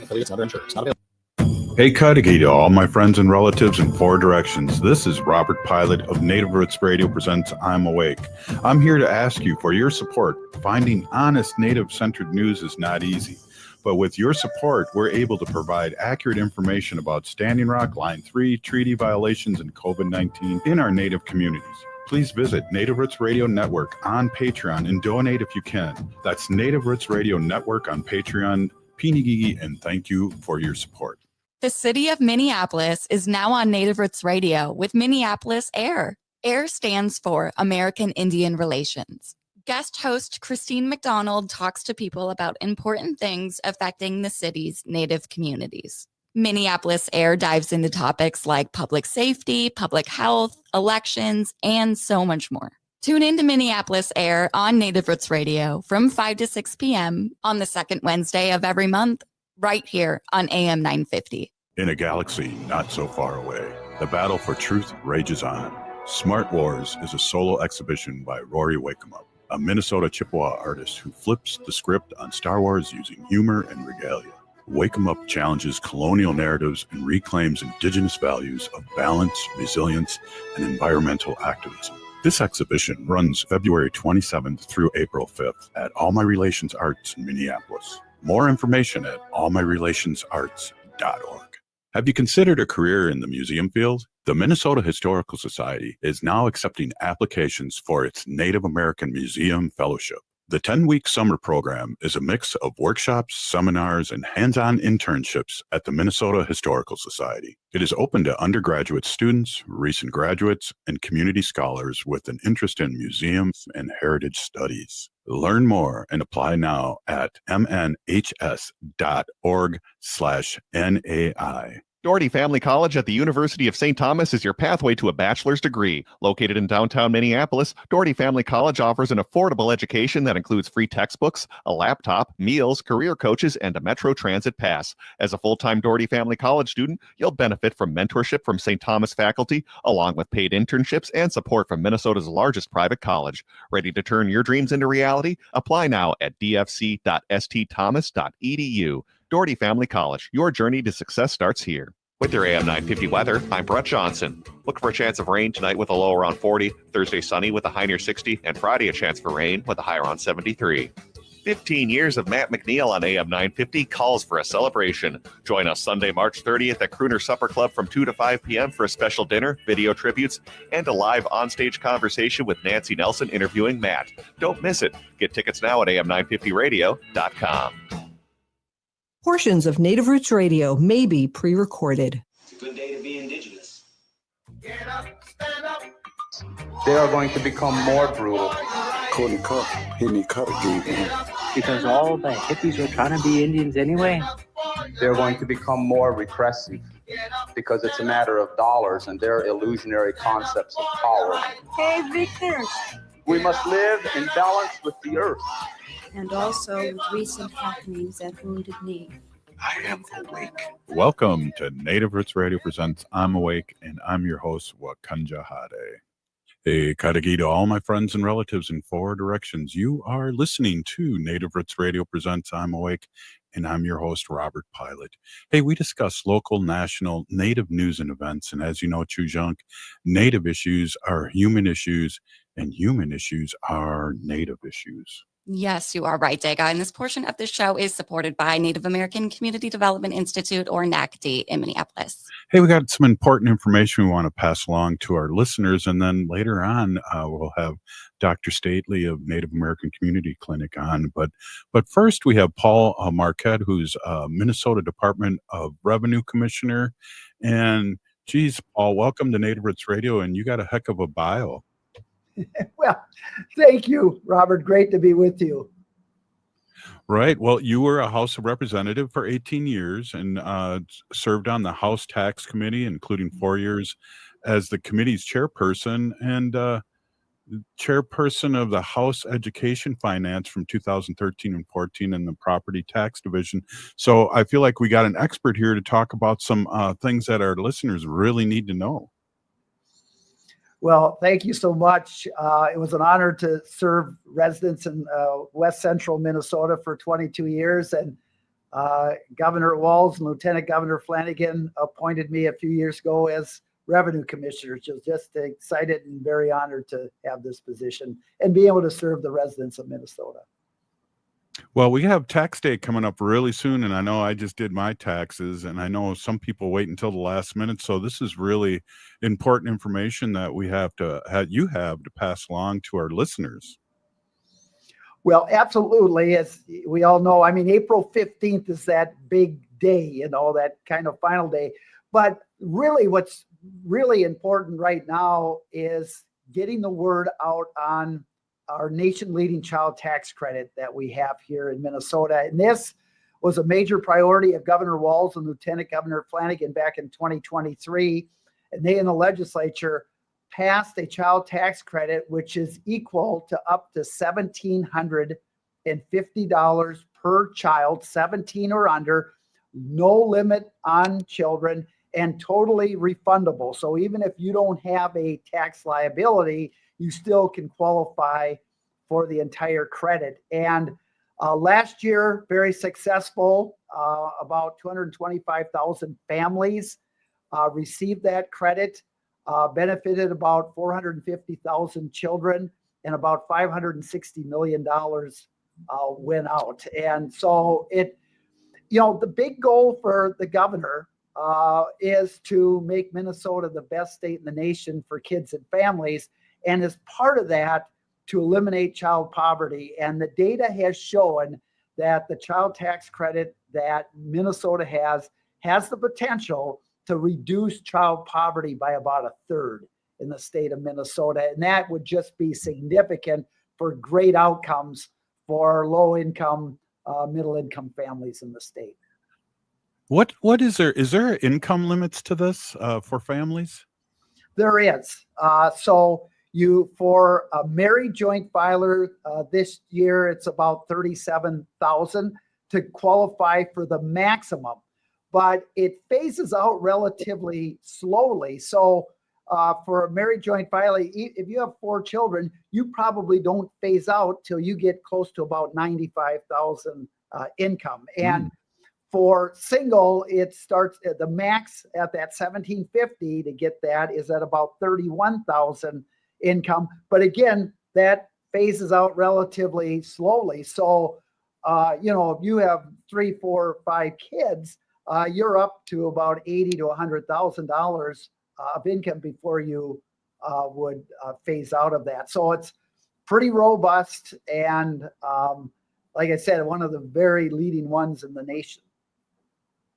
affiliates, and other insurers. Not available. Hey, Cudahy to all my friends and relatives in four directions. This is Robert Pilot of Native Roots Radio presents I'm Awake. I'm here to ask you for your support. Finding honest Native-centered news is not easy. But with your support, we're able to provide accurate information about Standing Rock, Line 3, treaty violations, and COVID-19 in our Native communities. Please visit Native Roots Radio Network on Patreon and donate if you can. That's Native Roots Radio Network on Patreon. Pinigigi, and thank you for your support. The city of Minneapolis is now on Native Roots Radio with Minneapolis AIR. AIR stands for American Indian Relations. Guest host Christine McDonald talks to people about important things affecting the city's Native communities. Minneapolis AIR dives into topics like public safety, public health, elections, and so much more. Tune in to Minneapolis AIR on Native Roots Radio from 5 to 6 p.m. on the second Wednesday of every month, right here on AM 950. In a galaxy not so far away, the battle for truth rages on. Smart Wars is a solo exhibition by Rory Wakemup, a Minnesota Chippewa artist who flips the script on Star Wars using humor and regalia. Wakemup challenges colonial narratives and reclaims indigenous values of balance, resilience, and environmental activism. This exhibition runs February 27th through April 5th at All My Relations Arts in Minneapolis. More information at allmyrelationsarts.org. Have you considered a career in the museum field? The Minnesota Historical Society is now accepting applications for its Native American Museum Fellowship. The 10-week summer program is a mix of workshops, seminars, and hands-on internships at the Minnesota Historical Society. It is open to undergraduate students, recent graduates, and community scholars with an interest in museums and heritage studies. Learn more and apply now at mnhs.org/NAI. Doherty Family College at the University of St. Thomas is your pathway to a bachelor's degree. Located in downtown Minneapolis, Doherty Family College offers an affordable education that includes free textbooks, a laptop, meals, career coaches, and a Metro Transit pass. As a full-time Doherty Family College student, you'll benefit from mentorship from St. Thomas faculty, along with paid internships and support from Minnesota's largest private college. Ready to turn your dreams into reality? Apply now at dfc.stthomas.edu. Doherty Family College, your journey to success starts here. With your AM 950 weather, I'm Brett Johnson. Look for a chance of rain tonight with a low around 40, Thursday sunny with a high near 60, and Friday a chance for rain with a high around 73. 15 years of Matt McNeil on AM 950 calls for a celebration. Join us Sunday, March 30th at Crooner Supper Club from 2 to 5 p.m. for a special dinner, video tributes, and a live onstage conversation with Nancy Nelson interviewing Matt. Don't miss it. Get tickets now at am950radio.com. Portions of Native Roots Radio may be pre-recorded. It's a good day to be indigenous. Get up, stand up. They are going to become more brutal. Couldn't cut, hit me cut again. Because all the hippies were trying to be Indians anyway. They're going to become more repressive because it's a matter of dollars and their illusionary concepts of power. Hey, Victor. We must live in balance with the earth. And also with recent happenings at Wounded Knee. I am awake. Welcome to Native Roots Radio presents I'm Awake, and I'm your host, Wakanja Hade. Hey, Cudahy to all my friends and relatives in four directions. You are listening to Native Roots Radio presents I'm Awake, and I'm your host, Robert Pilot. Hey, we discuss local, national, Native news and events, and as you know, Chujunk, Native issues are human issues, and human issues are Native issues. Yes, you are right, Dega. And this portion of the show is supported by Native American Community Development Institute, or NACC, in Minneapolis. Hey, we got some important information we want to pass along to our listeners. And then later on, we'll have Dr. Stately of Native American Community Clinic on. But first, we have Paul Marquart, who's Minnesota Department of Revenue Commissioner. And geez, Paul, welcome to Native Roots Radio. And you got a heck of a bio. Well, thank you, Robert. Great to be with you. Right. Well, you were a House of Representative for 18 years and served on the House Tax Committee, including 4 years as the committee's chairperson and chairperson of the House Education Finance from 2013 and 14 in the Property Tax Division. So I feel like we got an expert here to talk about some things that our listeners really need to know. Well, thank you so much. It was an honor to serve residents in West Central Minnesota for 22 years. And Governor Walz and Lieutenant Governor Flanagan appointed me a few years ago as revenue commissioner. Just excited and very honored to have this position and be able to serve the residents of Minnesota. Well, we have tax day coming up really soon, and I know I just did my taxes, and I know some people wait until the last minute. So this is really important information that you have to pass along to our listeners. Well, absolutely. As we all know, I mean, April 15th is that big day, that kind of final day. But really, what's really important right now is getting the word out on our nation-leading child tax credit that we have here in Minnesota. And this was a major priority of Governor Walz and Lieutenant Governor Flanagan back in 2023. And they in the legislature passed a child tax credit, which is equal to up to $1,750 per child, 17 or under, no limit on children, and totally refundable. So even if you don't have a tax liability, you still can qualify for the entire credit. And last year, very successful. About 225,000 families received that credit, benefited about 450,000 children, and about $560 million went out. And so the big goal for the governor is to make Minnesota the best state in the nation for kids and families. And as part of that, to eliminate child poverty. And the data has shown that the child tax credit that Minnesota has the potential to reduce child poverty by about a third in the state of Minnesota. And that would just be significant for great outcomes for low-income, middle-income families in the state. What is there income limits to this for families? There is. So for a married joint filer this year, it's about $37,000 to qualify for the maximum, but it phases out relatively slowly. So for a married joint filer, if you have 4 children, you probably don't phase out till you get close to about $95,000 income. And for single, it starts at the max at that $1,750 to get that is at about $31,000 income. But again, that phases out relatively slowly. So, if you have 3, 4, 5 kids, you're up to about $80,000 to $100,000 of income before you would phase out of that. So it's pretty robust. And like I said, one of the very leading ones in the nation.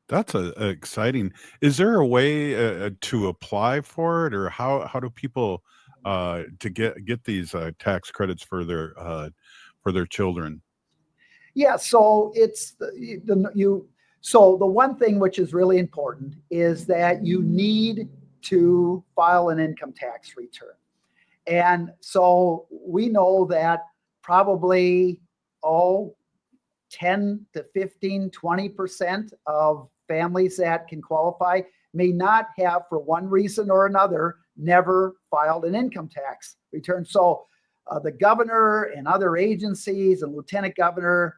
That's exciting. Is there a way to apply for it, or how do people to get these tax credits for their children? Yeah, so so the one thing which is really important is that you need to file an income tax return. And so we know that probably 10 to 15, 20% of families that can qualify may not have, for one reason or another, never filed an income tax return. So the governor and other agencies and lieutenant governor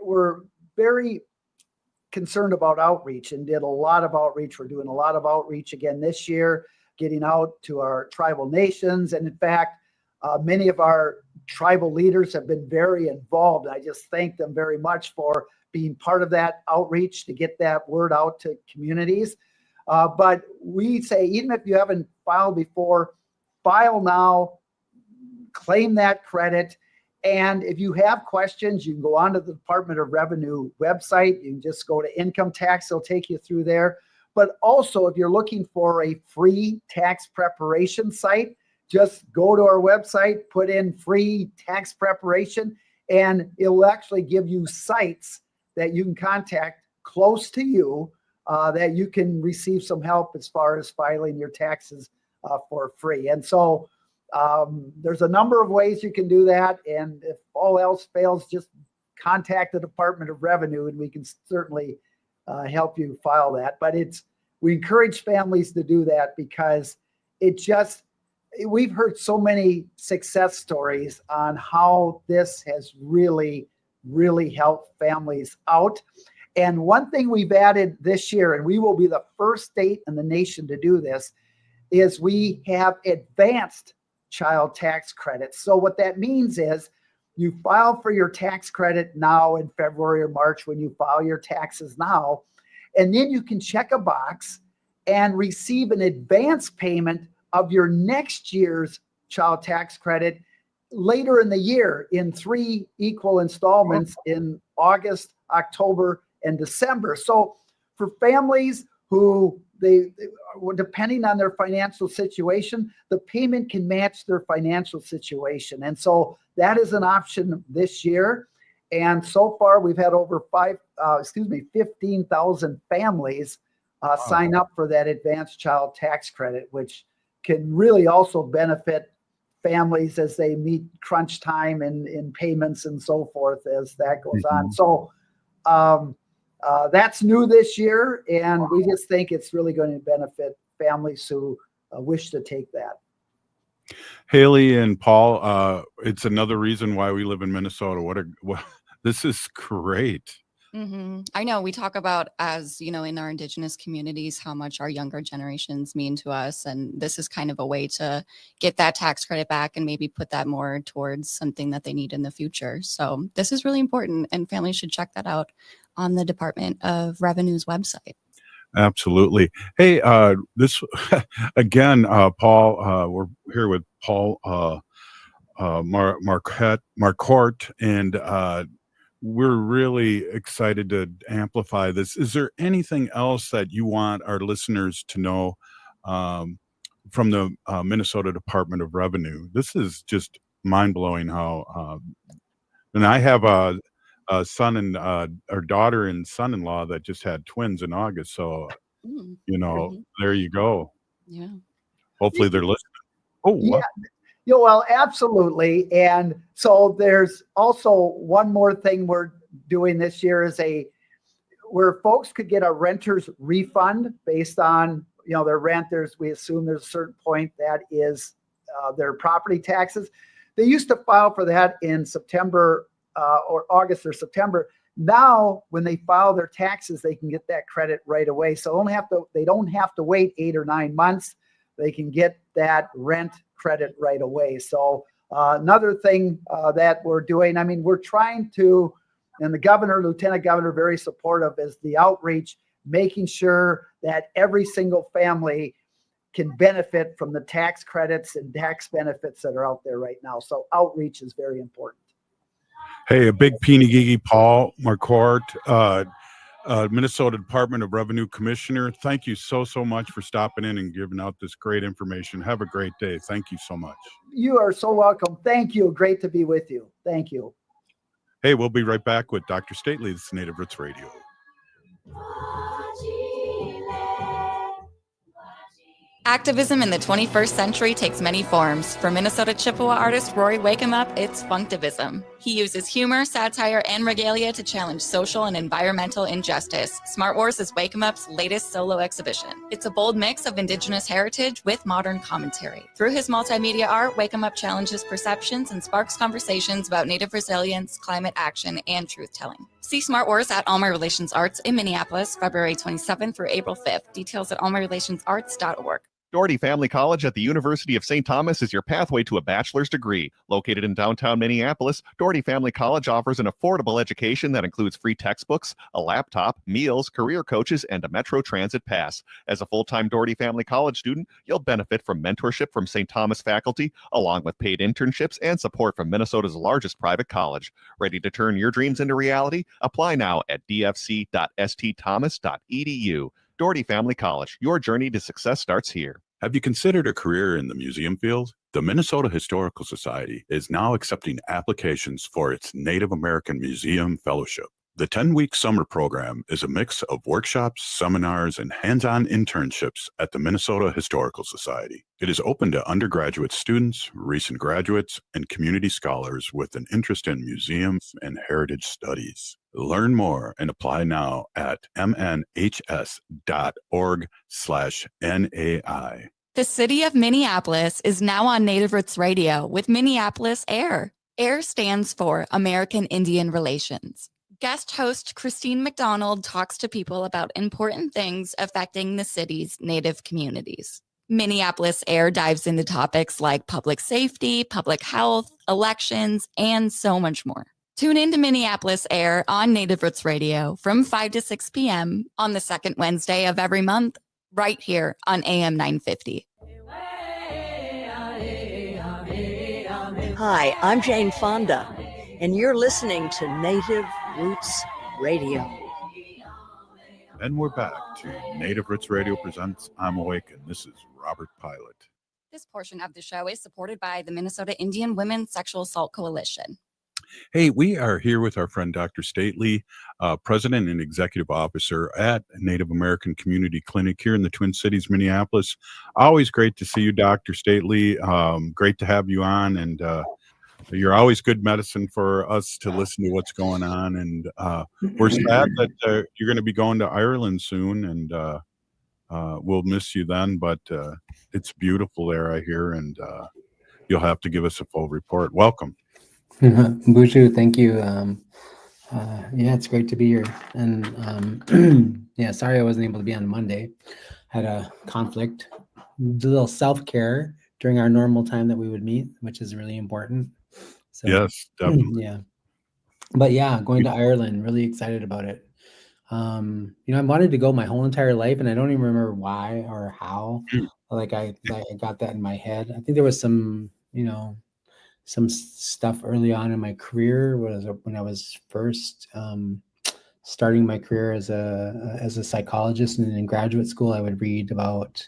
were very concerned about outreach and did a lot of outreach. We're doing a lot of outreach again this year, getting out to our tribal nations. And in fact, many of our tribal leaders have been very involved. I just thank them very much for being part of that outreach to get that word out to communities. But we say, even if you haven't filed before, file now, claim that credit. And if you have questions, you can go onto the Department of Revenue website. You can just go to income tax. They'll take you through there. But also, if you're looking for a free tax preparation site, just go to our website, put in free tax preparation, and it'll actually give you sites that you can contact close to you that you can receive some help as far as filing your taxes for free. And so there's a number of ways you can do that. And if all else fails, just contact the Department of Revenue and we can certainly help you file that. But we encourage families to do that because we've heard so many success stories on how this has really, really helped families out. And one thing we've added this year, and we will be the first state in the nation to do this, is we have advanced child tax credits. So what that means is you file for your tax credit now in February or March when you file your taxes now, and then you can check a box and receive an advance payment of your next year's child tax credit later in the year in 3 equal installments in August, October, and December. So for families who they depending on their financial situation, the payment can match their financial situation. And so that is an option this year. And so far we've had over 15,000 families sign up for that advanced child tax credit, which can really also benefit families as they meet crunch time in payments and so forth as that goes on. So that's new this year, and we just think it's really going to benefit families who wish to take that. Haley and Paul, it's another reason why we live in Minnesota. This is great. Mm-hmm. I know we talk about, as you know, in our Indigenous communities, how much our younger generations mean to us. And this is kind of a way to get that tax credit back and maybe put that more towards something that they need in the future. So this is really important, and families should check that out on the Department of Revenue's website. Absolutely. Hey, this again, Paul, we're here with Paul Marquart, and we're really excited to amplify this. Is there anything else that you want our listeners to know from the Minnesota Department of Revenue? This is just mind-blowing how, and I have a son and or daughter and son-in-law that just had twins in August. So, there you go. Yeah. Hopefully they're listening. Oh, yeah. wow. Yeah, well, absolutely. And so there's also one more thing we're doing this year is where folks could get a renter's refund based on, their rent. We assume there's a certain point that is their property taxes. They used to file for that in September or August or September. Now, when they file their taxes, they can get that credit right away. So they don't have to wait 8 or 9 months. They can get that rent credit right away. So another thing that we're doing, we're trying to, and the governor, lieutenant governor, very supportive, is the outreach, making sure that every single family can benefit from the tax credits and tax benefits that are out there right now. So outreach is very important. Hey, a big peeny Paul Marquart, Minnesota Department of Revenue Commissioner. Thank you so much for stopping in and giving out this great information. Have a great day. Thank you so much. You are so welcome. Thank you. Great to be with you. Thank you. Hey, we'll be right back with Dr. Stately. This is Native Roots Radio. Activism in the 21st century takes many forms. For Minnesota Chippewa artist Rory Wakeup, it's Funktivism. He uses humor, satire, and regalia to challenge social and environmental injustice. Smart Wars is Wakeup's latest solo exhibition. It's a bold mix of Indigenous heritage with modern commentary. Through his multimedia art, Wakeup challenges perceptions and sparks conversations about Native resilience, climate action, and truth-telling. See Smart Wars at All My Relations Arts in Minneapolis, February 27th through April 5th. Details at allmyrelationsarts.org. Doherty Family College at the University of St. Thomas is your pathway to a bachelor's degree. Located in downtown Minneapolis, Doherty Family College offers an affordable education that includes free textbooks, a laptop, meals, career coaches, and a Metro Transit pass. As a full-time Doherty Family College student, you'll benefit from mentorship from St. Thomas faculty, along with paid internships and support from Minnesota's largest private college. Ready to turn your dreams into reality? Apply now at dfc.stthomas.edu. Doherty Family College. Your journey to success starts here. Have you considered a career in the museum field? The Minnesota Historical Society is now accepting applications for its Native American Museum Fellowship. The 10-week summer program is a mix of workshops, seminars, and hands-on internships at the Minnesota Historical Society. It is open to undergraduate students, recent graduates, and community scholars with an interest in museums and heritage studies. Learn more and apply now at mnhs.org/NAI. The city of Minneapolis is now on Native Roots Radio with Minneapolis AIR. AIR stands for American Indian Relations. Guest host Christine McDonald talks to people about important things affecting the city's Native communities. Minneapolis Air dives into topics like public safety, public health, elections, and so much more. Tune in to Minneapolis Air on Native Roots Radio from 5 to 6 p.m. on the second Wednesday of every month, right here on AM 950. Hi, I'm Jane Fonda, and you're listening to Native Roots Radio. And we're back to Native Roots Radio presents I'm Awake, and this is Robert Pilot. This portion of the show is supported by the Minnesota Indian Women's Sexual Assault Coalition. Hey, we are here with our friend Dr. Stately, President and Executive Officer at Native American Community Clinic here in the Twin Cities, Minneapolis. Always great to see you, Dr. Stately. Great to have you on, and you're always good medicine for us to listen to what's going on. And we're sad that you're going to be going to Ireland soon, and we'll miss you then. But it's beautiful there, I hear, and you'll have to give us a full report. Welcome. Bushu, thank you. Yeah, it's great to be here. And yeah, sorry I wasn't able to be on Monday. Had a conflict. Do a little self-care during our normal time that we would meet, which is really important. So, yes, definitely. Yeah. But yeah, going to Ireland, really excited about it. I wanted to go my whole entire life, and I don't even remember why or how. Like I got that in my head. I think there was some stuff early on in my career when I was first starting my career as a psychologist, and in graduate school I would read about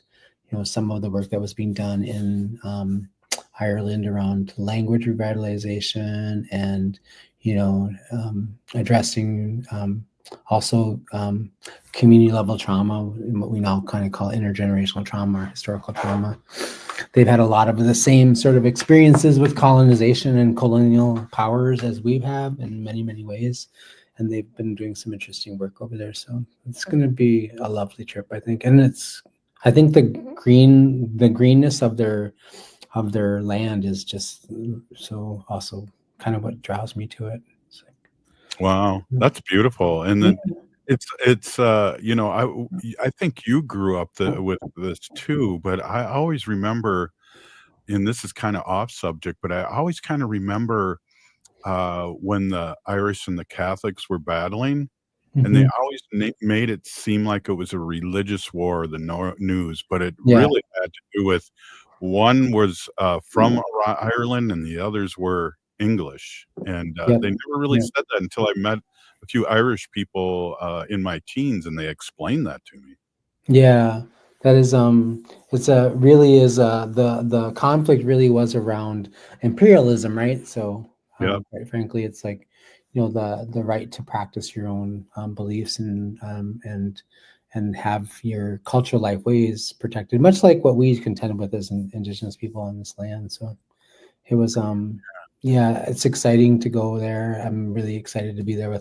some of the work that was being done in Ireland around language revitalization and addressing also community level trauma, what we now kind of call intergenerational trauma or historical trauma. They've had a lot of the same sort of experiences with colonization and colonial powers as we have in many, many ways. And they've been doing some interesting work over there. So it's going to be a lovely trip, I think. And I think the greenness of their land is just so also kind of what draws me to it. So. Wow, that's beautiful. And then it's I think you grew up with this too, but I always remember, and this is kind of off subject, but I always kind of remember when the Irish and the Catholics were battling, and they always made it seem like it was a religious war, the news, but it really had to do with one was from Ireland and the others were English, and they never really said that until I met a few Irish people in my teens, and they explained that to me. Yeah, that is the conflict really was around imperialism, right? So quite frankly, it's like the right to practice your own beliefs and have your cultural life ways protected, much like what we contend with as Indigenous people on this land. So it was it's exciting to go there. I'm really excited to be there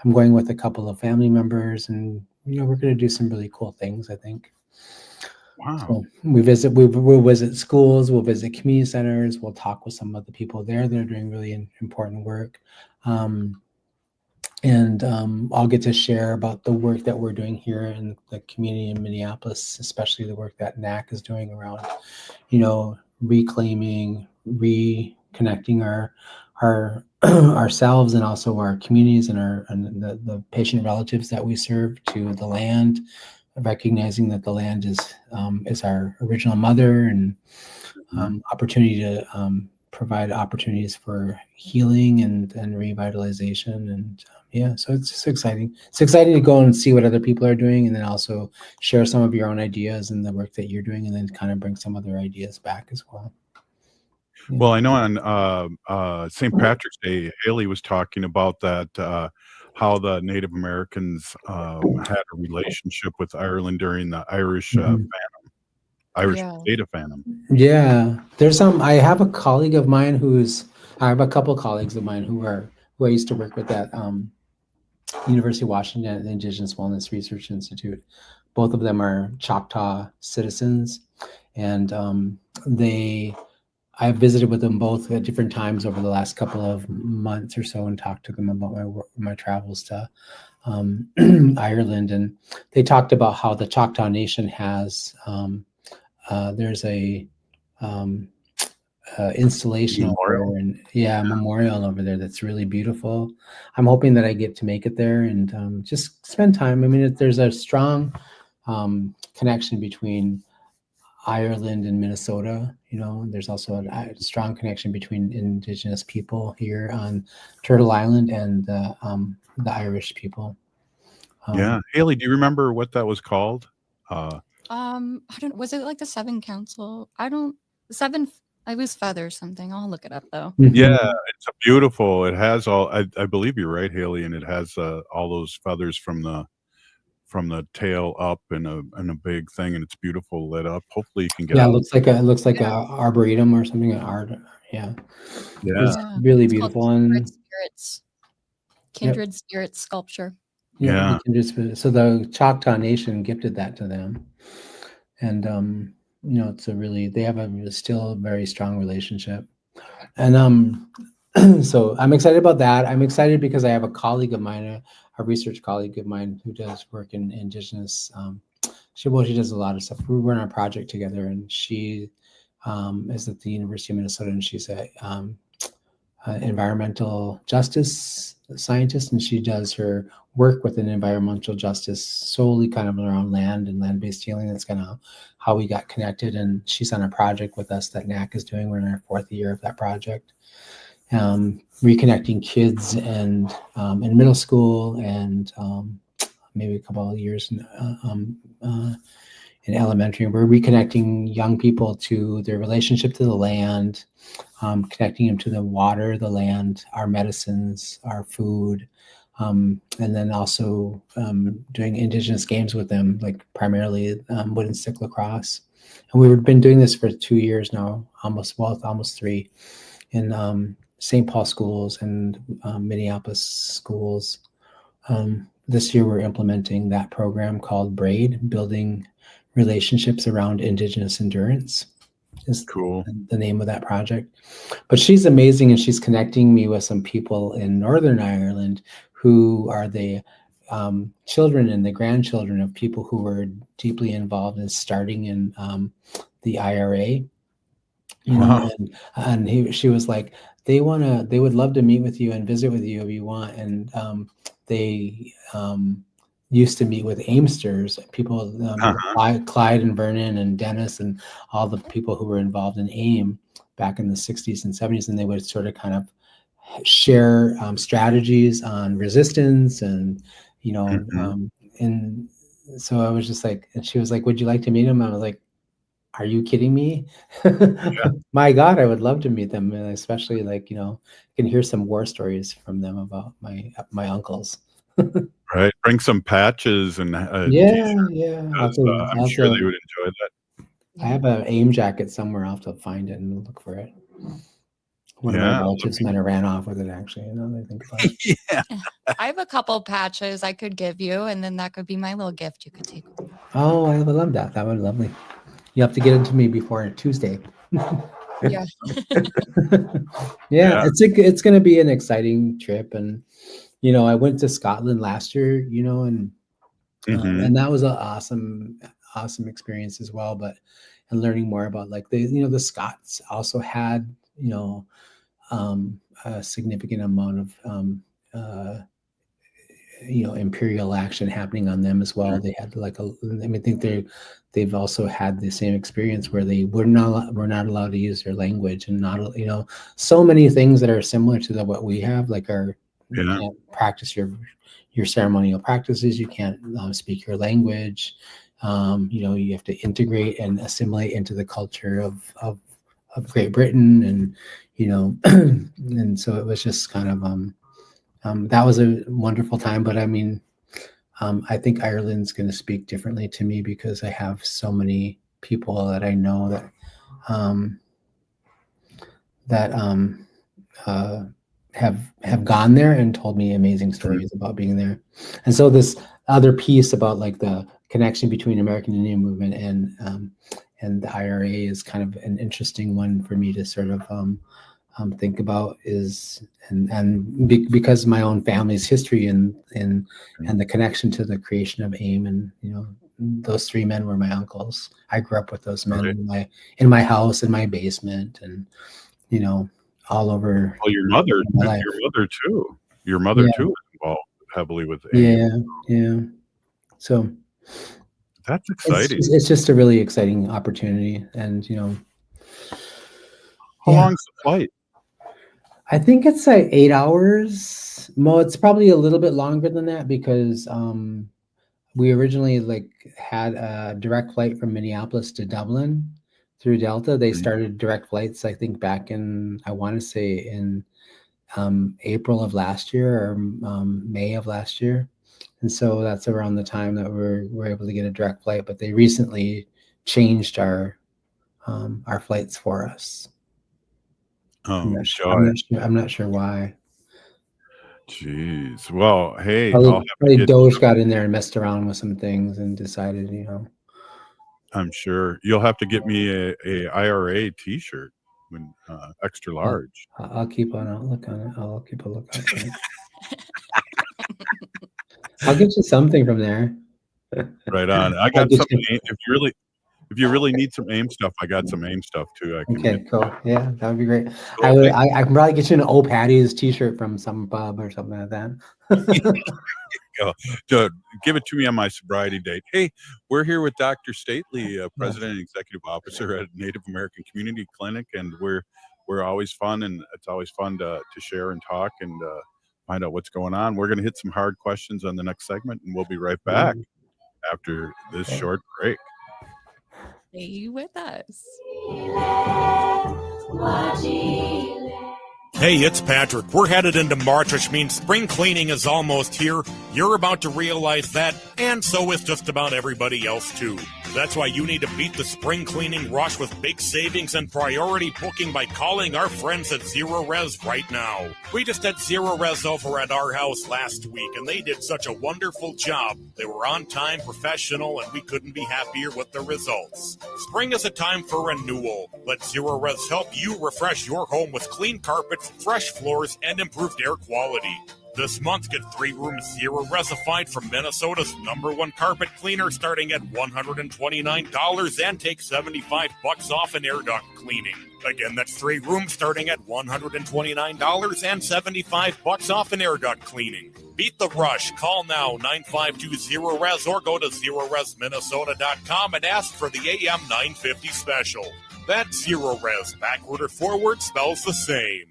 I'm going with a couple of family members, and we're going to do some really cool things, I think. Wow. So we'll visit schools, we'll visit community centers, we'll talk with some of the people there that are doing really important work. And I'll get to share about the work that we're doing here in the community in Minneapolis, especially the work that NACC is doing around, reclaiming, reconnecting our ourselves and also our communities and the patient relatives that we serve to the land, recognizing that the land is our original mother, and opportunity to provide opportunities for healing and revitalization. And so it's just exciting. It's exciting to go and see what other people are doing, and then also share some of your own ideas and the work that you're doing, and then kind of bring some other ideas back as well. Well, I know on St. Patrick's Day, Haley was talking about that, how the Native Americans had a relationship with Ireland during the Irish famine, potato famine. Yeah, there's I have a colleague of mine I have a couple colleagues of mine who I used to work with at University of Washington, the Indigenous Wellness Research Institute. Both of them are Choctaw citizens, and they I visited with them both at different times over the last couple of months or so and talked to them about my travels to Ireland. And they talked about how the Choctaw Nation has, there's a installation Memorial? over there, memorial over there that's really beautiful. I'm hoping that I get to make it there and just spend time. I mean, there's a strong connection between Ireland and Minnesota. There's also a strong connection between Indigenous people here on Turtle Island and the Irish people. Yeah, Haley, do you remember what that was called? I don't. Was it like the Seven Council? It was feathers something. I'll look it up though. Yeah, it's beautiful. It has all. I believe you're right, Haley, and it has all those feathers from the tail up in a big thing, and it's beautiful lit up. Hopefully, you can get. Yeah, out. it looks like a arboretum or something. Yeah, it's really beautiful and kindred spirits sculpture. Yeah. So the Choctaw Nation gifted that to them, and they have still a very strong relationship, and so I'm excited about that. I'm excited because I have a colleague of mine, a research colleague of mine who does work in Indigenous. She does a lot of stuff. We were on a project together, and she is at the University of Minnesota, and she's a environmental justice scientist, and she does her work within environmental justice solely kind of around land and land-based healing. That's kind of how we got connected, and she's on a project with us that NACC is doing. We're in our 4th year of that project, reconnecting kids and in middle school and maybe a couple of years in elementary. We're reconnecting young people to their relationship to the land, connecting them to the water, the land, our medicines, our food, and then also doing Indigenous games with them, like primarily wood and stick lacrosse. And we've been doing this for 2 years now, almost 3, in St. Paul schools and Minneapolis schools. This year we're implementing that program called BRAID, Building Relationships Around Indigenous Endurance. Is cool. The name of that project. But she's amazing, and she's connecting me with some people in Northern Ireland who are the children and the grandchildren of people who were deeply involved in starting in the IRA. She was like, they would love to meet with you and visit with you if you want. And they used to meet with Aimsters, people, Clyde and Vernon and Dennis and all the people who were involved in AIM back in the 60s and 70s. And they would sort of kind of share strategies on resistance and, and so I was just like, and she was like, would you like to meet him? I was like, are you kidding me? Yeah. My God, I would love to meet them. And especially can hear some war stories from them about my uncles. Right. Bring some patches and I'm sure they would enjoy that. I have an AIM jacket somewhere. I'll have to find it and look for it. One of my relatives might have ran off with it, actually. I think about it. Yeah. I have a couple patches I could give you, and then that could be my little gift you could take. Oh, I would love that. That would be lovely. You have to get it to me before Tuesday. Yeah. It's going to be an exciting trip. And, I went to Scotland last year, and that was an awesome experience as well. And learning more about the Scots also had, a significant amount of, imperial action happening on them as well. They had I think they've also had the same experience where they were not allowed to use their language and not, so many things that are similar to what we have, like you can't practice your ceremonial practices. You can't speak your language. You have to integrate and assimilate into the culture of Great Britain. And, and so it was just kind of, that was a wonderful time. But I mean, I think Ireland's going to speak differently to me because I have so many people that I know that have gone there and told me amazing stories about being there. And so this other piece about the connection between American Indian movement the IRA is kind of an interesting one for me to sort of think about, because of my own family's history and the connection to the creation of AIM, and those three men were my uncles. I grew up with those men in my house, in my basement, and all over. Well, your mother too. Your mother too is involved heavily with AIM. Yeah. So that's exciting. It's just a really exciting opportunity, and How long's the flight? I think it's like 8 hours. Mo, it's probably a little bit longer than that because we originally had a direct flight from Minneapolis to Dublin through Delta. They started direct flights, I think, back in, I want to say in April of last year or May of last year. And so that's around the time that we're able to get a direct flight, but they recently changed our flights for us. I'm not sure why. Jeez. Well, hey, probably Doge got in there and messed around with some things and decided, I'm sure you'll have to get me a IRA T-shirt when extra large. I'll keep a look on it. I'll keep a look on it. I'll get you something from there. Right on. I got something. If you really need some AIM stuff, I got some AIM stuff too. Cool. Yeah, that would be great. Cool. I can probably get you an old Patty's T-shirt from some pub or something like that. Give it to me on my sobriety date. Hey, we're here with Dr. Stately, President and Executive Officer at Native American Community Clinic, and we're always fun, and it's always fun to share and talk and find out what's going on. We're going to hit some hard questions on the next segment, and we'll be right back after this short break. Stay with us. Hey, it's Patrick. We're headed into March, which means spring cleaning is almost here. You're about to realize that, and so is just about everybody else, too. That's why you need to beat the spring cleaning rush with big savings and priority booking by calling our friends at Zero Res right now. We just had Zero Res over at our house last week, and they did such a wonderful job. They were on time, professional, and we couldn't be happier with the results. Spring is a time for renewal. Let Zero Res help you refresh your home with clean carpets, fresh floors, and improved air quality. This month, get 3 rooms Zero Resified from Minnesota's #1 carpet cleaner starting at $129 and take $75 off an air duct cleaning. Again, that's 3 rooms starting at $129 and $75 off an air duct cleaning. Beat the rush. Call now 952-0-RES or go to ZeroResMinnesota.com and ask for the AM 950 special. That's Zero Res. Backward or forward spells the same.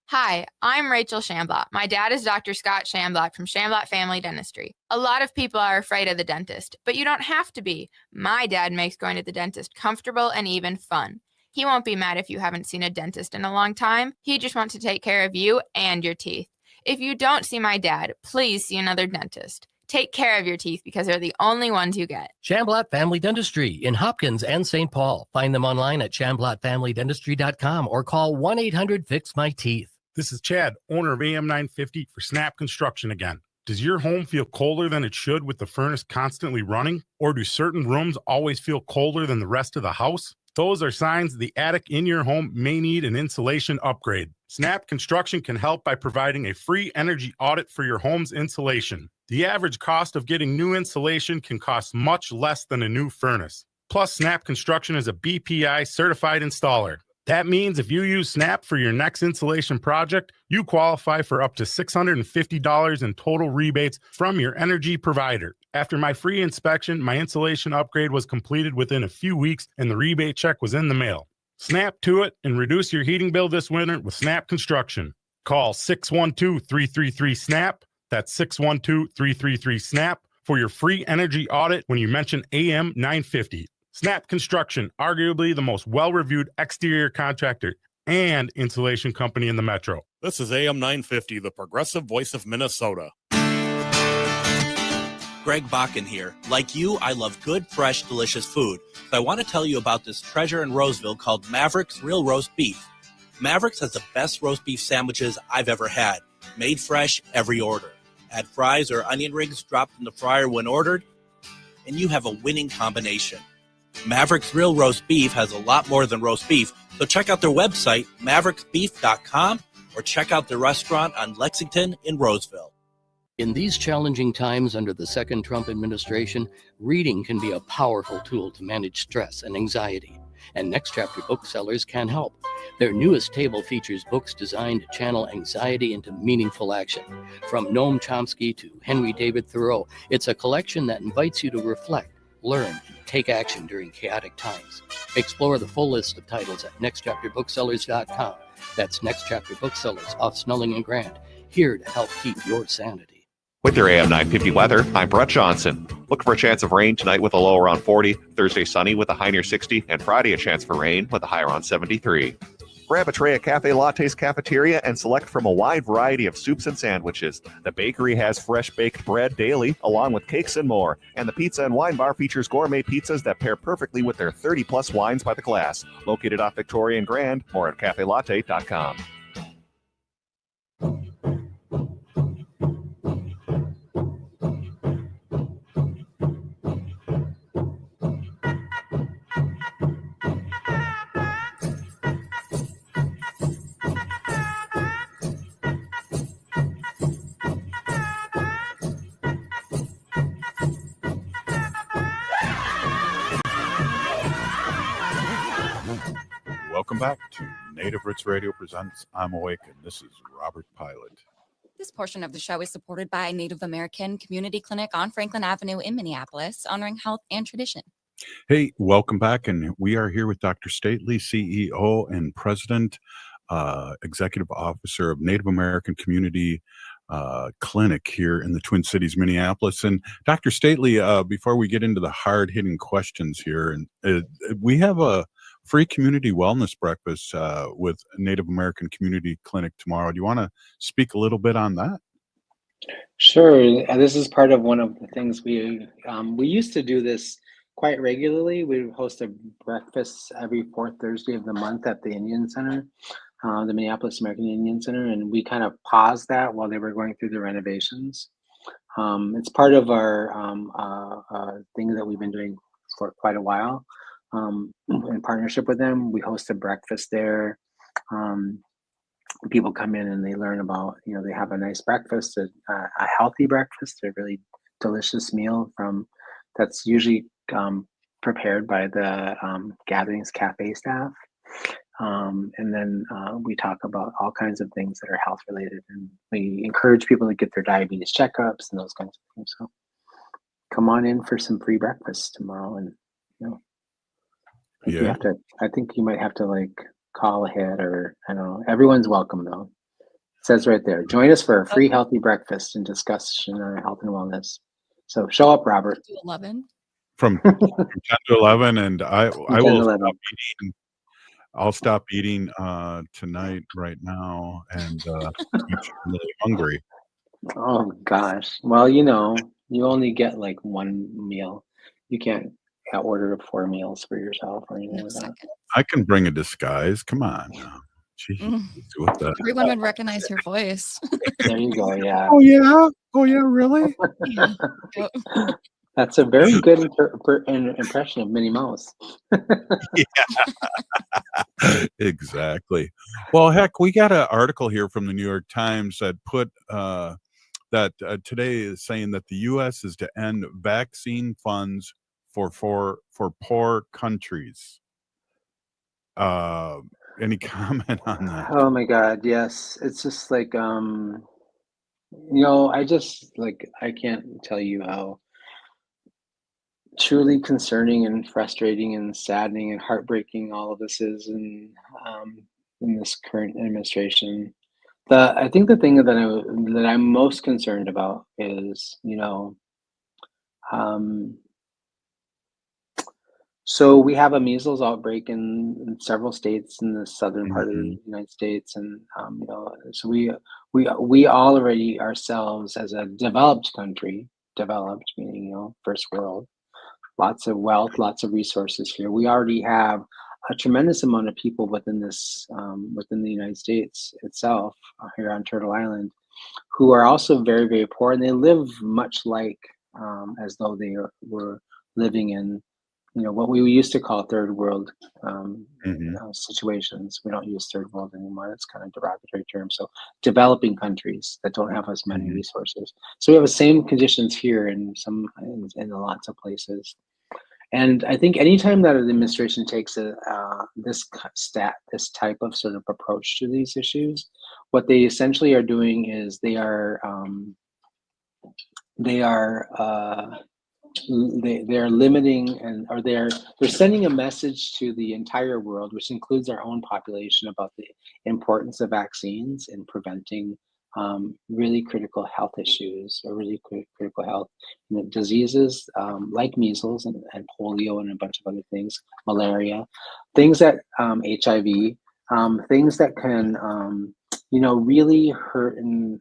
Hi, I'm Rachel Shamblat. My dad is Dr. Scott Shamblat from Shamblat Family Dentistry. A lot of people are afraid of the dentist, but you don't have to be. My dad makes going to the dentist comfortable and even fun. He won't be mad if you haven't seen a dentist in a long time. He just wants to take care of you and your teeth. If you don't see my dad, please see another dentist. Take care of your teeth because they're the only ones you get. Shamblat Family Dentistry in Hopkins and St. Paul. Find them online at shamblatfamilydentistry.com or call 1-800-FIX-MY-TEETH. This is Chad, owner of AM 950 for Snap Construction again. Does your home feel colder than it should with the furnace constantly running? Or do certain rooms always feel colder than the rest of the house? Those are signs the attic in your home may need an insulation upgrade. Snap Construction can help by providing a free energy audit for your home's insulation. The average cost of getting new insulation can cost much less than a new furnace. Plus, Snap Construction is a BPI certified installer. That means if you use Snap for your next insulation project, you qualify for up to $650 in total rebates from your energy provider. After my free inspection, my insulation upgrade was completed within a few weeks and the rebate check was in the mail. Snap to it and reduce your heating bill this winter with Snap Construction. Call 612-333-SNAP. That's 612-333-SNAP for your free energy audit when you mention AM 950. Snap Construction, arguably the most well-reviewed exterior contractor and insulation company in the metro. This is AM 950, the progressive voice of Minnesota. Greg Bakken here. Like you, I love good, fresh, delicious food. So I want to tell you about this treasure in Roseville called Maverick's Real Roast Beef. Maverick's has the best roast beef sandwiches I've ever had. Made fresh every order. Add fries or onion rings dropped in the fryer when ordered, and you have a winning combination. Mavericks Real Roast Beef has a lot more than roast beef, so check out their website, mavericksbeef.com, or check out their restaurant on Lexington in Roseville. In these challenging times under the second Trump administration, reading can be a powerful tool to manage stress and anxiety, and Next Chapter booksellers can help. Their newest table features books designed to channel anxiety into meaningful action. From Noam Chomsky to Henry David Thoreau, it's a collection that invites you to reflect, learn, and take action during chaotic times. Explore the full list of titles at nextchapterbooksellers.com. That's Next Chapter Booksellers off Snelling and Grant, here to help keep your sanity. With your AM 950 weather, I'm Brett Johnson. Look for a chance of rain tonight with a low around 40, Thursday sunny with a high near 60, and Friday a chance for rain with a high around 73. Grab a tray at Cafe Latte's Cafeteria and select from a wide variety of soups and sandwiches. The bakery has fresh baked bread daily, along with cakes and more. And the Pizza and Wine Bar features gourmet pizzas that pair perfectly with their 30-plus wines by the glass. Located off Victoria and Grand, more at cafelatte.com. Welcome back to Native Roots Radio presents I'm Awake, and this is Robert Pilot. This portion of the show is supported by Native American Community Clinic on Franklin Avenue in Minneapolis, honoring health and tradition. Hey, welcome back, and we are here with Dr. Stately, CEO and President, Executive Officer of Native American Community Clinic here in the Twin Cities, Minneapolis. And Dr. Stately, before we get into the hard-hitting questions here, and we have a free community wellness breakfast with Native American Community Clinic tomorrow. Do you want to speak a little bit on that? Sure. This is part of one of the things we used to do this quite regularly. We would host a breakfast every fourth Thursday of the month at the Indian Center, the Minneapolis American Indian Center, and we kind of paused that while they were going through the renovations. It's part of our thing that we've been doing for quite a while. In partnership with them, we host a breakfast there. People come in and they learn about, they have a nice breakfast, a healthy breakfast, a really delicious meal that's usually prepared by the Gatherings Cafe staff. And then we talk about all kinds of things that are health related, and we encourage people to get their diabetes checkups and those kinds of things. So come on in for some free breakfast tomorrow, and I think you might have to call ahead, or I don't know. Everyone's welcome though. It says right there, join us for a free healthy breakfast and discussion on health and wellness. So show up, Robert. 11. From 10 to 11, and I will stop eating. I'll stop eating tonight right now, and I'm really hungry. Oh gosh. Well, you only get one meal. You can't order 4 meals for yourself or anything like that. I can bring a disguise. Come on. With that. Everyone would recognize your voice. There you go. Yeah. Oh yeah. Oh yeah. Really? Yeah. That's a very good impression of Minnie Mouse. Yeah. Exactly. Well, heck, we got an article here from the New York Times that put that today is saying that the U.S. is to end vaccine funds for poor countries. Any comment on that? Oh my God, yes. It's just I can't tell you how truly concerning and frustrating and saddening and heartbreaking all of this is in this current administration. I think the thing that I'm most concerned about is, so we have a measles outbreak in several states in the southern part of the United States, and so we already ourselves as a developed country, developed meaning first world, lots of wealth, lots of resources here. We already have a tremendous amount of people within this within the United States itself here on Turtle Island who are also very, very poor, and they live much like as though they were living in what we used to call third world Mhm. situations. We don't use third world anymore. It's kind of derogatory term. So developing countries that don't have as many Mhm. resources. So we have the same conditions here in lots of places. And I think anytime that an administration takes this type of sort of approach to these issues, what they essentially are doing is they are limiting or they're sending a message to the entire world, which includes our own population, about the importance of vaccines in preventing really critical health issues or really critical health diseases like measles and polio and a bunch of other things, malaria, things that HIV, things that can really hurt and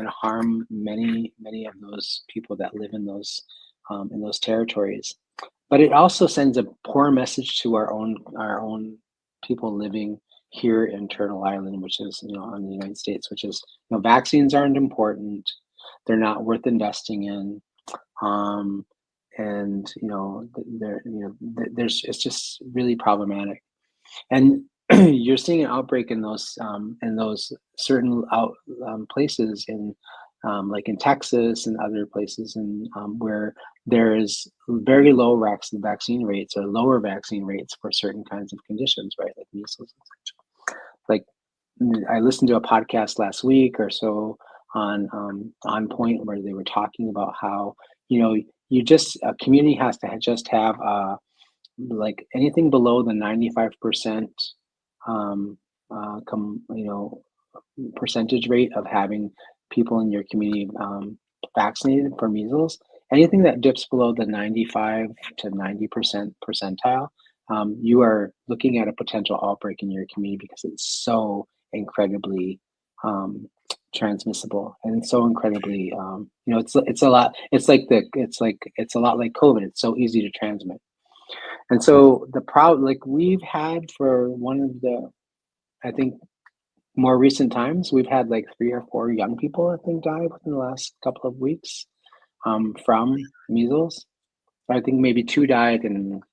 harm many of those people that live in those territories. But it also sends a poor message to our own people living here in Turtle Island, which is on the United States, which is vaccines aren't important, they're not worth investing in, and there's it's just really problematic. And you're seeing an outbreak in those certain places like in Texas and other places, and where there is very low vaccine rates or lower vaccine rates for certain kinds of conditions, right, like measles. Like I listened to a podcast last week or so on Point, where they were talking about how a community has to just have like anything below the 95% percentage rate of having people in your community vaccinated for measles. Anything that dips below the 95 to 90% percentile, you are looking at a potential outbreak in your community, because it's so incredibly transmissible, and it's so incredibly it's a lot. It's a lot like COVID. It's so easy to transmit. And so the problem, like we've had for one of the, I think, more recent times, we've had like 3 or 4 young people, I think, die within the last couple of weeks from measles. I think maybe 2 died, and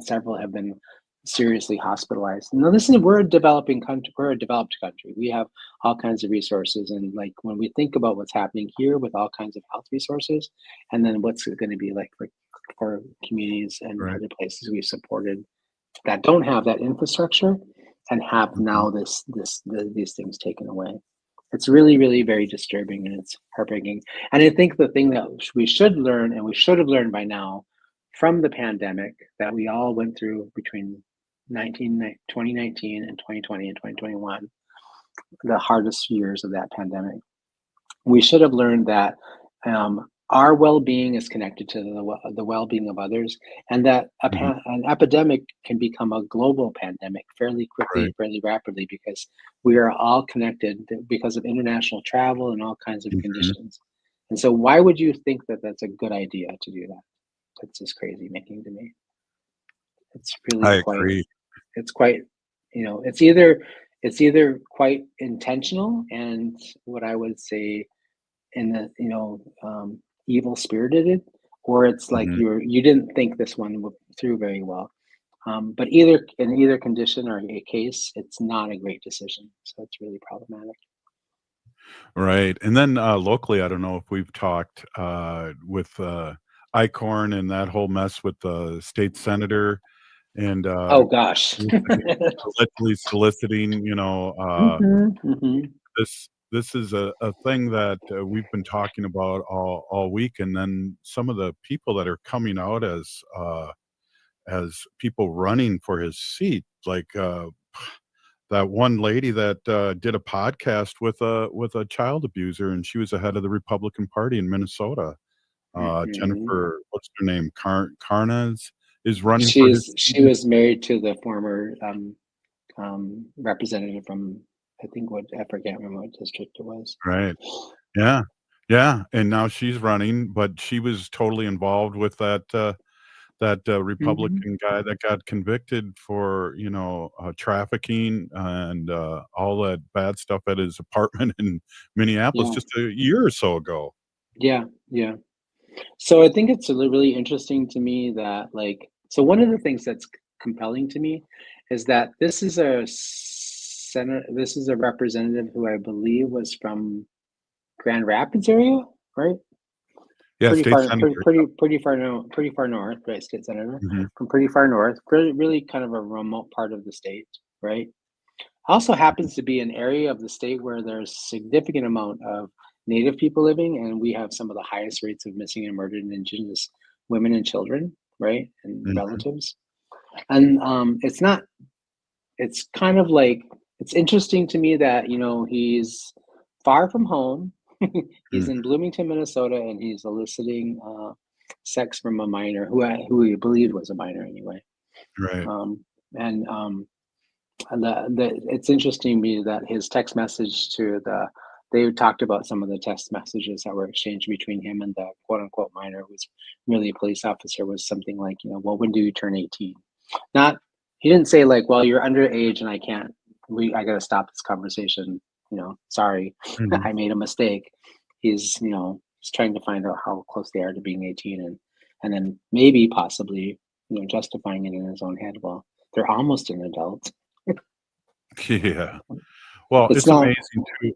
several have been seriously hospitalized. Now, we're a developing country. We're a developed country. We have all kinds of resources, and like when we think about what's happening here with all kinds of health resources, and then what's it going to be like for communities and other places we've supported that don't have that infrastructure and have now these things taken away. It's really, really very disturbing, and it's heartbreaking. And I think the thing that we should learn, and we should have learned by now from the pandemic that we all went through between 2019 and 2020 and 2021, the hardest years of that pandemic, we should have learned that our well-being is connected to the well-being of others, and that an epidemic can become a global pandemic fairly quickly, fairly rapidly, because we are all connected because of international travel and all kinds of conditions. And so why would you think that that's a good idea to do that? That's just crazy making to me. It's really agree. It's quite, it's either quite intentional and what I would say in the, evil spirited, or it's like you didn't think this one through very well. But in either condition or a case, it's not a great decision. So it's really problematic. Right. And then locally, I don't know if we've talked with Icorn and that whole mess with the state senator and oh gosh, allegedly soliciting, this is a thing that we've been talking about all week. And then some of the people that are coming out as people running for his seat, like that one lady that did a podcast with a child abuser, and she was the head of the Republican Party in Minnesota. Jennifer, what's her name? Carnes is running for his seat. She was married to the former representative from, I think, I forget what district it was. Right. Yeah. Yeah. And now she's running, but she was totally involved with that Republican guy that got convicted for, trafficking and all that bad stuff at his apartment in Minneapolis just a year or so ago. Yeah. Yeah. So I think it's really interesting to me that, like, So one of the things that's compelling to me is that this is a representative who I believe was from Grand Rapids area, right? Yeah, Pretty state far, senator. pretty far north, right? State senator Mhm. from pretty far north, really kind of a remote part of the state, right? Also happens to be an area of the state where there's significant amount of Native people living, and we have some of the highest rates of missing and murdered Indigenous women and children, right, and Mhm. relatives. And it's kind of like, it's interesting to me that, he's far from home. He's in Bloomington, Minnesota, and he's eliciting sex from a minor who he believed was a minor anyway. Right. And it's interesting to me that his text message they talked about some of the text messages that were exchanged between him and the quote unquote minor, who was really a police officer, was something like, well, when do you turn 18? He didn't say like, well, you're underage and I got to stop this conversation. Sorry, Mhm. I made a mistake. He's trying to find out how close they are to being 18 and then maybe possibly, justifying it in his own head. Well, they're almost an adult. Yeah. Well, It's it's not- amazing too.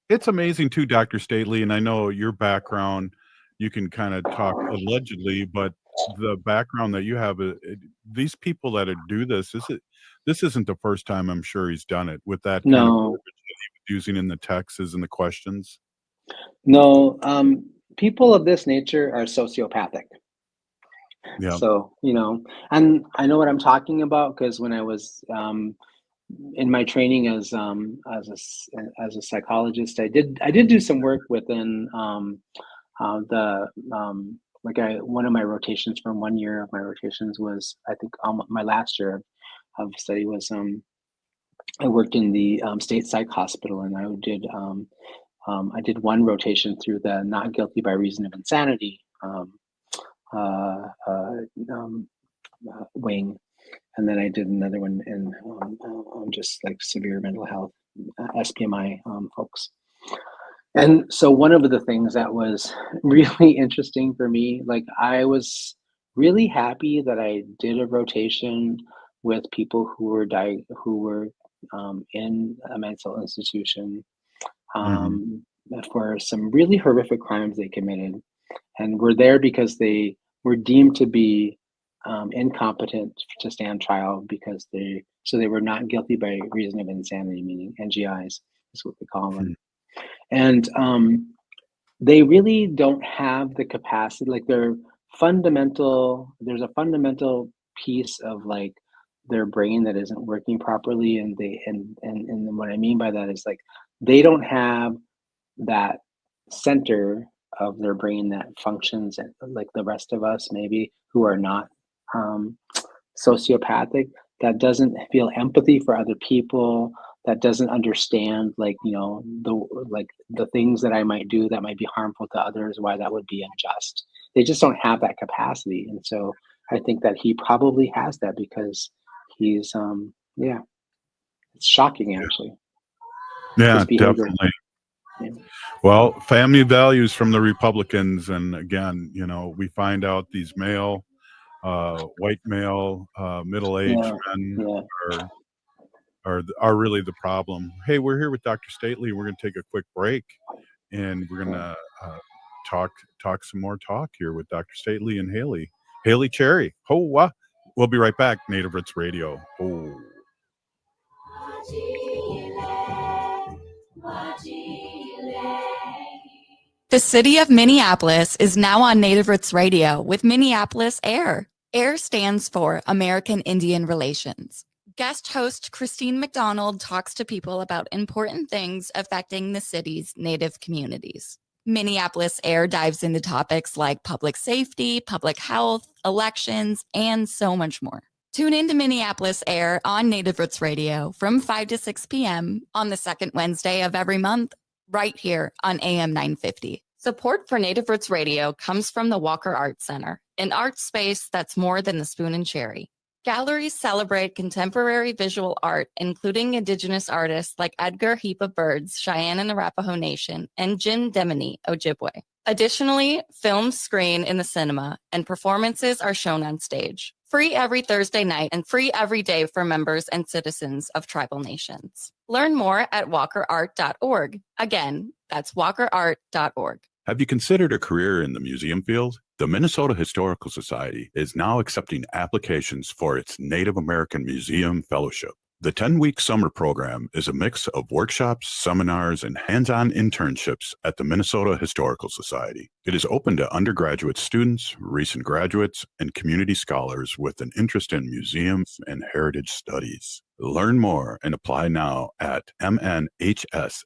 It's amazing too, Dr. Stately, and I know your background, you can kind of talk allegedly, but the background that you have, these people that do this isn't the first time I'm sure he's done it with that kind of No. verbiage that he was using in the texts and the questions. No, people of this nature are sociopathic. Yeah. So, and I know what I'm talking about because when I was in my training as a psychologist, I did do some work within one of my rotations from 1 year of my rotations was, I think, my last year of study was I worked in the state psych hospital, and I did one rotation through the not guilty by reason of insanity wing, and then I did another one in just like severe mental health SPMI folks. And so one of the things that was really interesting for me, like I was really happy that I did a rotation with people who were in a mental institution for some really horrific crimes they committed, and were there because they were deemed to be incompetent to stand trial because they were not guilty by reason of insanity, meaning NGIs is what we call them. And they really don't have the capacity, like there's a fundamental piece of like their brain that isn't working properly, and what I mean by that is like they don't have that center of their brain that functions like the rest of us, maybe, who are not sociopathic, that doesn't feel empathy for other people, that doesn't understand the things that I might do that might be harmful to others, why that would be unjust. They just don't have that capacity. And so I think that he probably has that because he's it's shocking actually. Yeah, His behavior. definitely. Yeah. Well, family values from the Republicans, and again, we find out these white male, middle-aged men are really the problem. Hey, we're here with Dr. Stately. We're going to take a quick break, and we're going to talk some more talk here with Dr. Stately and Haley Cherry. We'll be right back. Native Roots Radio. The city of Minneapolis is now on Native Roots Radio with Minneapolis AIR. AIR stands for American Indian Relations. Guest host Christine McDonald talks to people about important things affecting the city's Native communities. Minneapolis AIR dives into topics like public safety, public health, elections, and so much more. Tune into Minneapolis AIR on Native Roots Radio from 5 to 6 p.m. on the second Wednesday of every month, right here on AM 950. Support for Native Roots Radio comes from the Walker Arts Center, an art space that's more than the spoon and cherry. Galleries celebrate contemporary visual art, including Indigenous artists like Edgar Heap of Birds, Cheyenne and Arapaho Nation, and Jim Demini, Ojibwe. Additionally, films screen in the cinema, and performances are shown on stage. Free every Thursday night and free every day for members and citizens of tribal nations. Learn more at walkerart.org. Again, that's walkerart.org. Have you considered a career in the museum field? The Minnesota Historical Society is now accepting applications for its Native American Museum Fellowship. The 10-week summer program is a mix of workshops, seminars, and hands-on internships at the Minnesota Historical Society. It is open to undergraduate students, recent graduates, and community scholars with an interest in museums and heritage studies. Learn more and apply now at mnhs.org/NAI.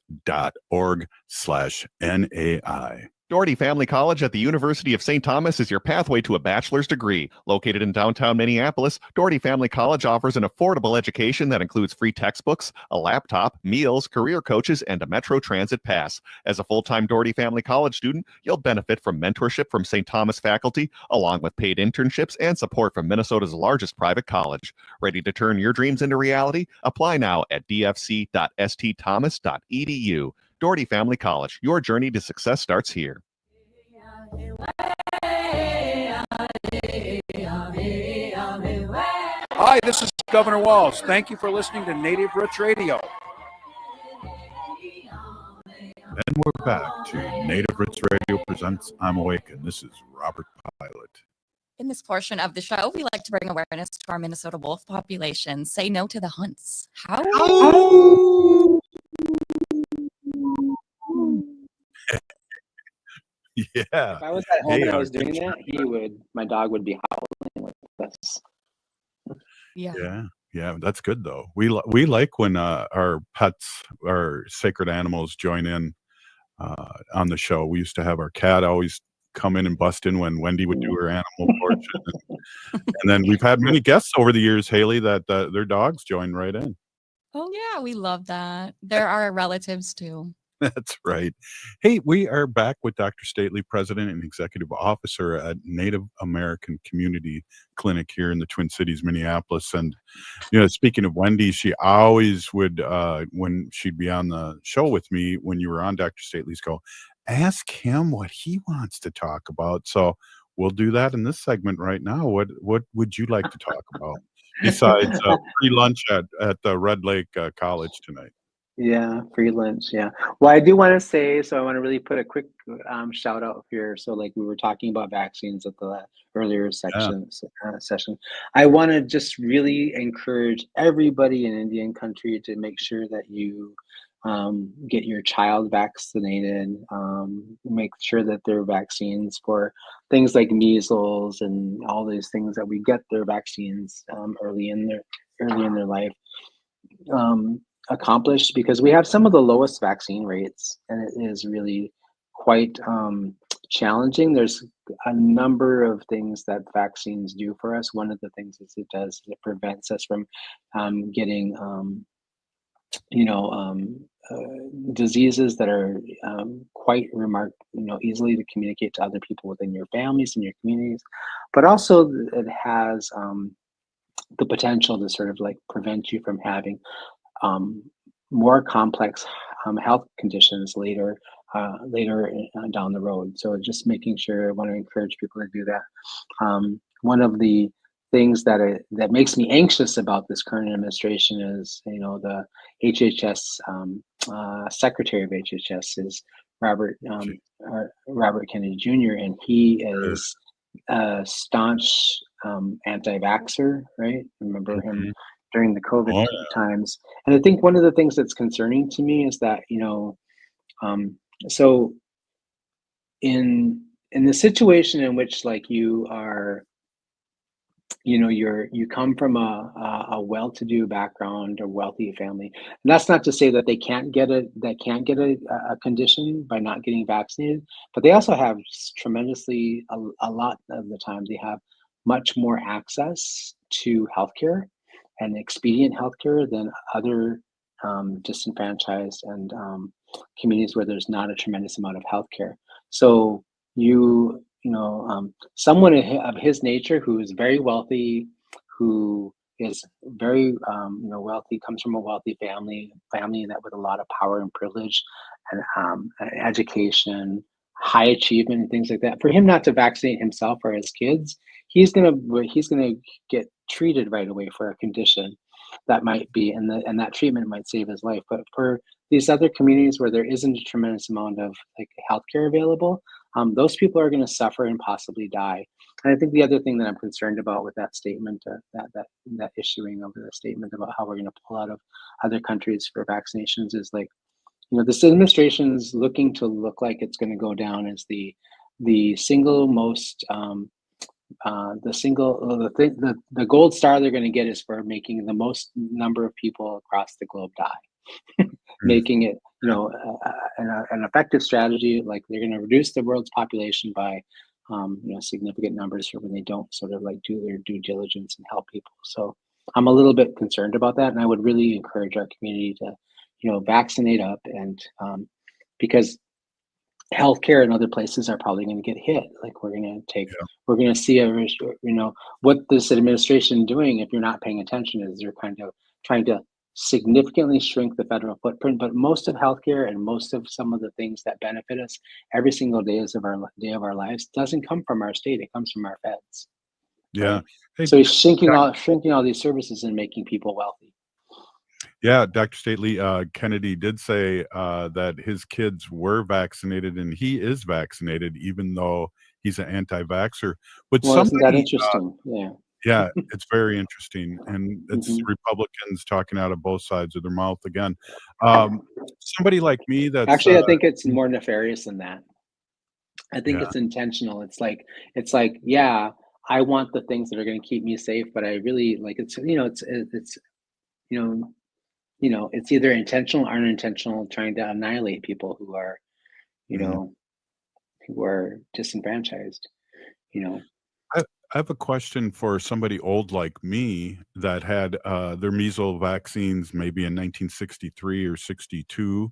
Doherty Family College at the University of St. Thomas is your pathway to a bachelor's degree. Located in downtown Minneapolis, Doherty Family College offers an affordable education that includes free textbooks, a laptop, meals, career coaches, and a Metro Transit pass. As a full-time Doherty Family College student, you'll benefit from mentorship from St. Thomas faculty, along with paid internships and support from Minnesota's largest private college. Ready to turn your dreams into reality? Apply now at dfc.stthomas.edu. Doherty Family College, your journey to success starts here. Hi, this is Governor Walls. Thank you for listening to Native Roots Radio. And we're back to Native Roots Radio presents I'm Awake, and this is Robert Pilot. In this portion of the show, we like to bring awareness to our Minnesota wolf population. Say no to the hunts. How? Yeah. If I was at home and I was doing that, my dog would be howling with us. Yeah. Yeah, that's good though. We like when our pets, our sacred animals, join in on the show. We used to have our cat always come in and bust in when Wendy would do her animal portrait, and then we've had many guests over the years, Haley, that their dogs join right in. Oh yeah, we love that. There are relatives too. That's right. Hey, we are back with Dr. Stately, President and Executive Officer at Native American Community Clinic here in the Twin Cities, Minneapolis. And, speaking of Wendy, she always would, when she'd be on the show with me, when you were on Dr. Stately's, go, ask him what he wants to talk about. So we'll do that in this segment right now. What would you like to talk about besides free lunch at the Red Lake College tonight? Yeah, free lunch. Yeah. Well, I do want to say, so I want to really put a quick shout out here. So like we were talking about vaccines at the earlier session. I want to just really encourage everybody in Indian country to make sure that you get your child vaccinated, make sure that their vaccines for things like measles and all these things, that we get their vaccines early in their life. Accomplished, because we have some of the lowest vaccine rates, and it is really quite challenging. There's a number of things that vaccines do for us. One of the things that it does is it prevents us from getting diseases that are quite easily to communicate to other people within your families and your communities, but also it has the potential to sort of like prevent you from having more complex health conditions later down the road. So just making sure, I want to encourage people to do that. One of the things that makes me anxious about this current administration is, the HHS Secretary of HHS is Robert Kennedy Jr., and he is a staunch anti-vaxxer, right? Remember him during the COVID times. And I think one of the things that's concerning to me is that, so in the situation in which like you are, you come from a well-to-do background or wealthy family, and that's not to say that they can't get a condition by not getting vaccinated, but they also have tremendously, a lot of the time, they have much more access to healthcare and expedient healthcare than other disenfranchised and communities where there's not a tremendous amount of healthcare. So someone of his nature, who is very wealthy, who is very wealthy, comes from a wealthy family that with a lot of power and privilege and education, high achievement and things like that. For him not to vaccinate himself or his kids, he's gonna get treated right away for a condition that might be, and that treatment might save his life. But for these other communities where there isn't a tremendous amount of like healthcare available, those people are going to suffer and possibly die. And I think the other thing that I'm concerned about with that statement, that issuing of the statement about how we're going to pull out of other countries for vaccinations is like, this administration is looking to look like it's going to go down as the single most the gold star they're going to get is for making the most number of people across the globe die, making it an effective strategy. Like they're going to reduce the world's population by significant numbers for when they don't sort of like do their due diligence and help people. So I'm a little bit concerned about that, and I would really encourage our community to vaccinate up, and because healthcare in other places are probably going to get hit. Like we're going to see what this administration doing, if you're not paying attention, is they're kind of trying to significantly shrink the federal footprint. But most of healthcare and most of some of the things that benefit us every single day of our lives doesn't come from our state. It comes from our feds. Yeah. Right? Hey, so he's shrinking all these services and making people wealthy. Yeah, Dr. Stately, Kennedy did say that his kids were vaccinated, and he is vaccinated, even though he's an anti-vaxxer. But Isn't that interesting? Yeah, it's very interesting, and it's Republicans talking out of both sides of their mouth again. Somebody like me, that's actually, I think it's more nefarious than that. I think it's intentional. It's like, yeah, I want the things that are going to keep me safe, but I really like it's either intentional or unintentional, trying to annihilate people who are, who are disenfranchised. I have a question for somebody old like me that had their measles vaccines maybe in 1963 or 62,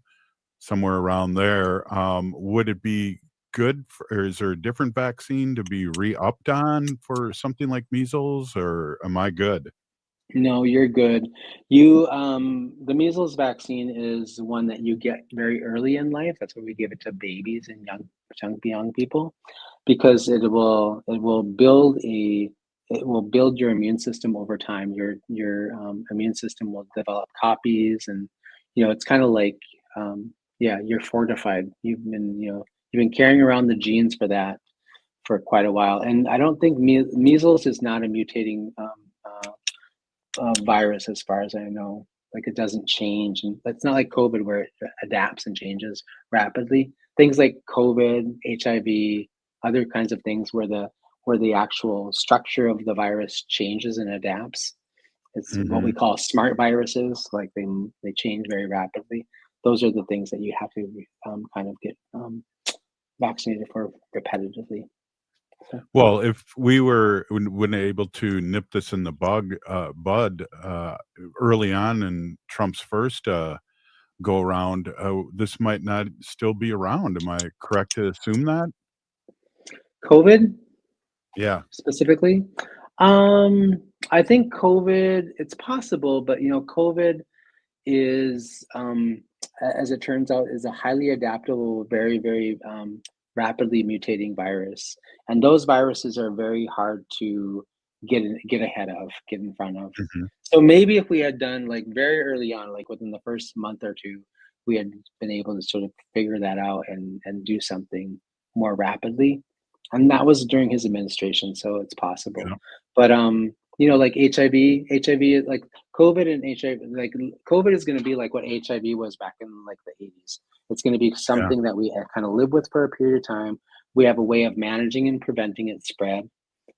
somewhere around there. Would it be good, or is there a different vaccine to be re-upped on for something like measles, or am I good? No, you're good. The measles vaccine is one that you get very early in life. That's why we give it to babies and young people, because it will build your immune system over time. Your immune system will develop copies, and it's kind of like you're fortified. You've been carrying around the genes for that for quite a while, and I don't think measles is not a mutating virus, as far as I know. Like it doesn't change, and it's not like COVID where it adapts and changes rapidly. Things like COVID, HIV, other kinds of things where the actual structure of the virus changes and adapts. It's what we call smart viruses. Like they change very rapidly. Those are the things that you have to kind of get vaccinated for repetitively. Well, if we were able to nip this in the bud early on in Trump's first go around, this might not still be around. Am I correct to assume that? COVID? Yeah. Specifically? I think COVID, it's possible, but COVID is, as it turns out, is a highly adaptable, very, very rapidly mutating virus, and those viruses are very hard to get ahead of, get in front of. So maybe if we had done like very early on, like within the first month or two, we had been able to sort of figure that out and do something more rapidly, and that was during his administration, so it's possible. But like HIV, like COVID and HIV, like COVID is going to be like what HIV was back in like the 80s. It's going to be something that we kind of live with for a period of time. We have a way of managing and preventing its spread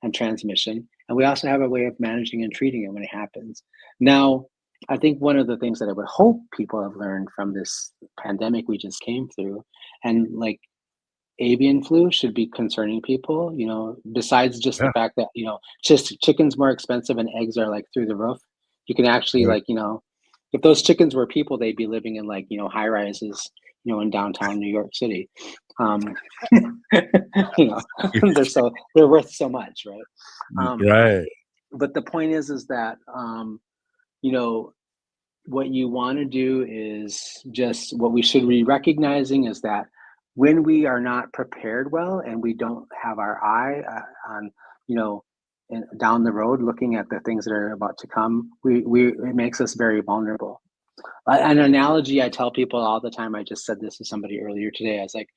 and transmission. And we also have a way of managing and treating it when it happens. Now, I think one of the things that I would hope people have learned from this pandemic we just came through, and like avian flu should be concerning people, besides just the fact that, just chicken's more expensive and eggs are like through the roof. You can actually if those chickens were people, they'd be living in like, high rises, in downtown New York City. They're worth so much, right? Right. But the point is that, you know, what you want to do is just what we should be recognizing is that when we are not prepared well and we don't have our eye on, you know, down the road looking at the things that are about to come, it makes us very vulnerable. An analogy I tell people all the time, I just said this to somebody earlier today, I was like,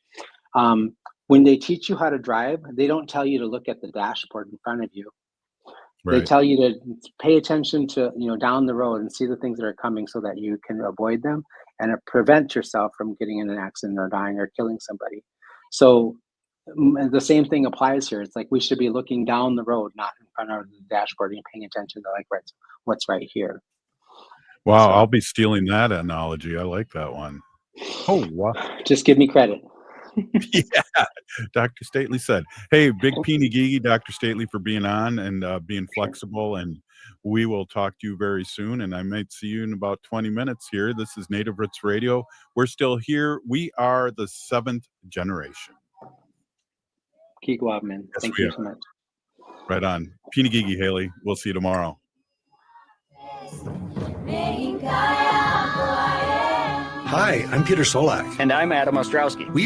when they teach you how to drive, they don't tell you to look at the dashboard in front of you. They tell you to pay attention to, you know, down the road and see the things that are coming so that you can avoid them and prevent yourself from getting in an accident or dying or killing somebody. So the same thing applies here. It's like we should be looking down the road, not in front of the dashboard, and paying attention to like what's right here. Wow, I'll be stealing that analogy. I like that one. Oh, wow. Just give me credit. Yeah, Dr. Stately said, hey, big peeny gigi, Dr. Stately, for being on and being flexible, and we will talk to you very soon, and I might see you in about 20 minutes here. This is Native Roots Radio. We're still here. We are the 7th generation. Keep going, man. Yes, Thank you so much. Right on. Peeny gigi, Haley. We'll see you tomorrow. Hi, I'm Peter Solak. And I'm Adam Ostrowski. We are